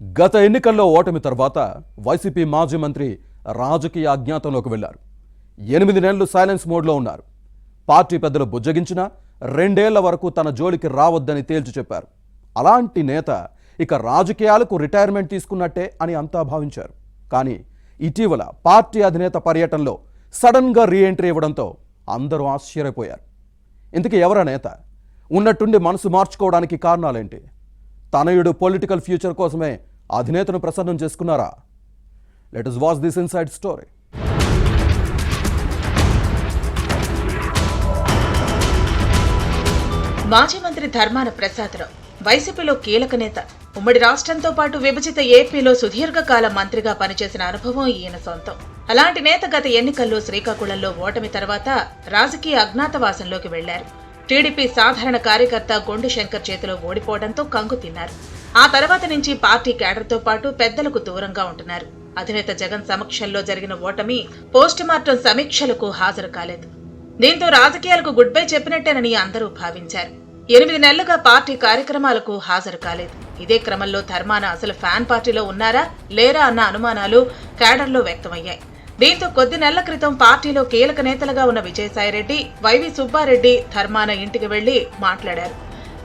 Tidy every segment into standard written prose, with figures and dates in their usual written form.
గత ఎన్నికల్లో ఓటమి తర్వాత వైసీపీ మాజీ మంత్రి రాజకీయ అజ్ఞాతంలోకి వెళ్లారు. 8 నెలలు సైలెన్స్ మోడ్లో ఉన్నారు. పార్టీ పెద్దలు బుజ్జగించినా 2 ఏళ్ల వరకు తన జోలికి రావద్దని తేల్చి చెప్పారు. అలాంటి నేత ఇక రాజకీయాలకు రిటైర్మెంట్ తీసుకున్నట్టే అని అంతా భావించారు. కానీ ఇటీవల పార్టీ అధినేత పర్యటనలో సడన్గా రీఎంట్రీ ఇవ్వడంతో అందరూ ఆశ్చర్యపోయారు. ఇంతకీ ఎవరా నేత? ఉన్నట్టుండి మనసు మార్చుకోవడానికి కారణాలేంటి? తనయుడు పొలిటికల్ ఫ్యూచర్ కోసమే అధినేతను ప్రసన్నం చేసుకున్నారా? Let us watch this inside story. మాజీ మంత్రి ధర్మాన ప్రసాదరావు వైసీపీలో కీలక నేత. ఉమ్మడి రాష్ట్రంతో పాటు విభజిత ఏపీలో సుదీర్ఘకాల మంత్రిగా పనిచేసిన అనుభవం ఈయన సొంతం. అలాంటి నేత గత ఎన్నికల్లో శ్రీకాకుళంలో ఓటమి తర్వాత రాజకీయ అజ్ఞాతవాసంలోకి వెళ్లారు. టీడీపీ సాధారణ కార్యకర్త గొండు శంకర్ చేతిలో ఓడిపోవడంతో కంగు తిన్నారు. ఆ తర్వాత నుంచి పార్టీ కేడర్తో పాటు పెద్దలకు దూరంగా ఉంటున్నారు. అధినేత జగన్ సమక్షంలో జరిగిన ఓటమి పోస్టుమార్టం సమీక్షలకు హాజరు కాలేదు. దీంతో రాజకీయాలకు గుడ్ బై చెప్పినట్టేనని అందరూ భావించారు. 8 నెలలుగా పార్టీ కార్యక్రమాలకు హాజరు కాలేదు. ఇదే క్రమంలో ధర్మాన అసలు ఫ్యాన్ పార్టీలో ఉన్నారా లేరా అన్న అనుమానాలు కేడర్లో వ్యక్తమయ్యాయి. దీంతో కొద్ది నెలల క్రితం పార్టీలో కీలక నేతలుగా ఉన్న విజయసాయిరెడ్డి, వైవి సుబ్బారెడ్డి ధర్మాన ఇంటికి వెళ్లి మాట్లాడారు.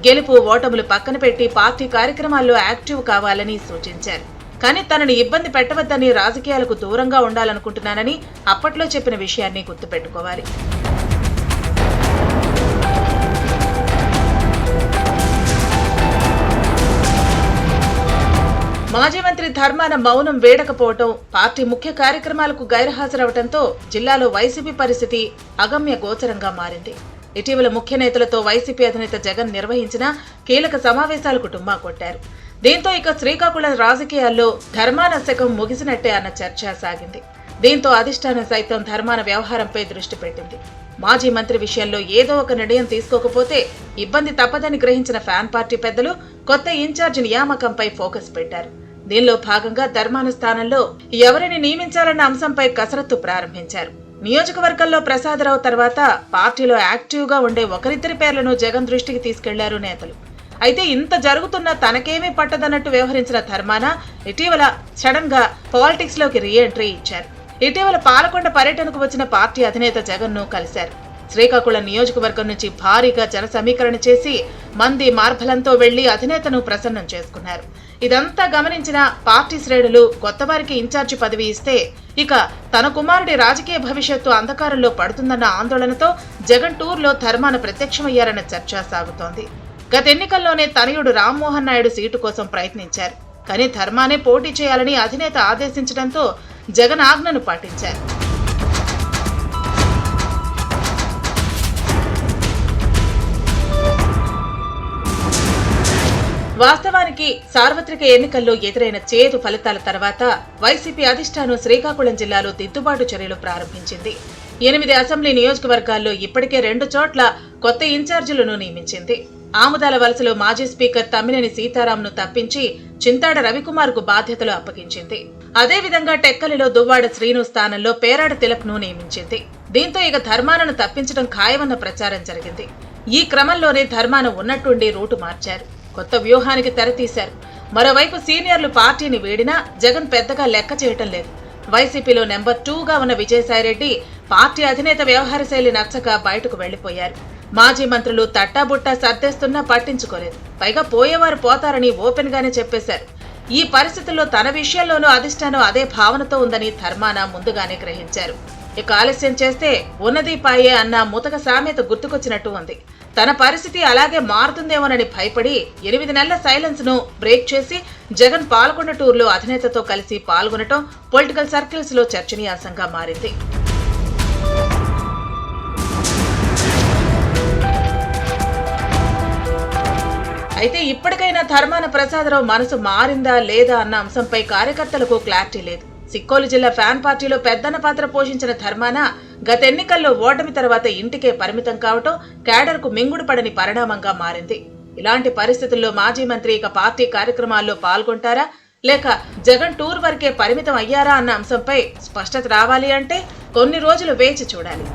గెలుపు ఓటములు పక్కన పెట్టి పార్టీ కార్యక్రమాల్లో యాక్టివ్ కావాలని సూచించారు. కానీ తనని ఇబ్బంది పెట్టవద్దని, రాజకీయాలకు దూరంగా ఉండాలనుకుంటున్నానని అప్పట్లో చెప్పిన విషయాన్ని గుర్తుపెట్టుకోవాలి. మాజీ మంత్రి ధర్మాన మౌనం వేడకపోవటం, పార్టీ ముఖ్య కార్యక్రమాలకు గైర్హాజరవడంతో జిల్లాలో వైసీపీ పరిస్థితి అగమ్య గోచరంగా మారింది. ఇటీవల ముఖ్య నేతలతో వైసీపీ అధినేత జగన్ నిర్వహించిన కీలక సమావేశాలకు డుమ్మా కొట్టారు. దీంతో ఇక శ్రీకాకుళం రాజకీయాల్లో ధర్మాన శకం ముగిసినట్టే అన్న చర్చ సాగింది. దీంతో అధిష్టానం సైతం ధర్మాన వ్యవహారంపై దృష్టి పెట్టింది. మాజీ మంత్రి విషయంలో ఏదో ఒక నిర్ణయం తీసుకోకపోతే ఇబ్బంది తప్పదని గ్రహించిన ఫ్యాన్ పార్టీ పెద్దలు కొత్త ఇన్ఛార్జి నియామకంపై ఫోకస్ పెట్టారు. దీనిలో భాగంగా ధర్మాన స్థానంలో ఎవరిని నియమించాలన్న అంశంపై కసరత్తు ప్రారంభించారు. నియోజకవర్గంలో ప్రసాదరావు తర్వాత పార్టీలో యాక్టివ్ గా ఉండే ఒకరిద్దరి పేర్లను జగన్ దృష్టికి తీసుకెళ్లారు నేతలు. అయితే ఇంత జరుగుతున్నా తనకేమీ పట్టదన్నట్టు వ్యవహరించిన ధర్మాన ఇటీవల సడన్ గా పాలిటిక్స్ లోకి రీఎంట్రీ ఇచ్చారు. ఇటీవల పాలకొండ పర్యటనకు వచ్చిన పార్టీ అధినేత జగన్ ను కలిశారు. శ్రీకాకుళం నియోజకవర్గం నుంచి భారీగా జన సమీకరణ చేసి మంది మార్బలంతో వెళ్లి అధినేతను ప్రసన్నం చేసుకున్నారు. ఇదంతా గమనించిన పార్టీ శ్రేణులు కొత్తవారికి ఇన్ఛార్జి పదవి ఇస్తే ఇక తన కుమారుడి రాజకీయ భవిష్యత్తు అంధకారంలో పడుతుందన్న ఆందోళనతో జగన్ టూర్లో ధర్మాన ప్రత్యక్షమయ్యారన్న చర్చ సాగుతోంది. గత ఎన్నికల్లోనే తనయుడు రామ్మోహన్ నాయుడు సీటు కోసం ప్రయత్నించారు. కానీ ధర్మానే పోటీ చేయాలని అధినేత ఆదేశించడంతో జగన్ ఆజ్ఞను పాటించారు. వాస్తవానికి సార్వత్రిక ఎన్నికల్లో ఎదురైన చేదు ఫలితాల తర్వాత వైసీపీ అధిష్టానం శ్రీకాకుళం జిల్లాలో దిద్దుబాటు చర్యలు ప్రారంభించింది. 8 అసెంబ్లీ నియోజకవర్గాల్లో ఇప్పటికే 2 చోట్ల కొత్త ఇన్ఛార్జీలను నియమించింది. ఆముదాల వలసలో మాజీ స్పీకర్ తమ్మినేని సీతారాంను తప్పించి చింతాడ రవికుమార్ కు బాధ్యతలు అప్పగించింది. అదేవిధంగా టెక్కలిలో దువ్వాడ శ్రీను స్థానంలో పేరాడ తిలక్ ను నియమించింది. దీంతో ఇక ధర్మానను తప్పించడం ఖాయమన్న ప్రచారం జరిగింది. ఈ క్రమంలోనే ధర్మాన ఉన్నట్టుండి రూటు మార్చారు. కొత్త వ్యూహానికి తెరతీశారు. మరోవైపు సీనియర్లు పార్టీని వీడినా జగన్ పెద్దగా లెక్క చేయటం లేదు. వైసీపీలో నెంబర్ 2గా ఉన్న విజయసాయిరెడ్డి పార్టీ అధినేత వ్యవహార శైలి నచ్చక బయటకు వెళ్లిపోయారు. మాజీ మంత్రులు తట్టాబుట్టా సర్దేస్తున్నా పట్టించుకోలేదు. పైగా పోయేవారు పోతారని ఓపెన్ గానే చెప్పేశారు. ఈ పరిస్థితుల్లో తన విషయంలోనూ అధిష్టానం అదే భావనతో ఉందని ధర్మాన ముందుగానే గ్రహించారు. ఇక ఆలస్యం చేస్తే ఉన్నది పాయే అన్న ముతక సామెత గుర్తుకొచ్చినట్టు ఉంది. తన పరిస్థితి అలాగే మారుతుందేమోనని భయపడి 8 నెలల సైలెన్స్ ను బ్రేక్ చేసి జగన్ పాల్గొన్న టూర్లో అధినేతతో కలిసి పాల్గొనటం పొలిటికల్ సర్కిల్స్ లో చర్చనీయాంశంగా మారింది. అయితే ఇప్పటికైనా ధర్మాన ప్రసాదరావు మనసు మారిందా లేదా అన్న అంశంపై కార్యకర్తలకు క్లారిటీ లేదు. సిక్కోలు జిల్లా ఫ్యాన్ పార్టీలో పెద్దన్న పాత్ర పోషించిన ధర్మాన గత ఎన్నికల్లో ఓటమి తర్వాత ఇంటికే పరిమితం కావటం కేడర్ కు మింగుడు పడని పరిణామంగా మారింది. ఇలాంటి పరిస్థితుల్లో మాజీ మంత్రి ఇక పార్టీ కార్యక్రమాల్లో పాల్గొంటారా లేక జగన్ టూర్ వరకే పరిమితం అయ్యారా అన్న అంశంపై స్పష్టత రావాలి అంటే కొన్ని రోజులు వేచి చూడాలి.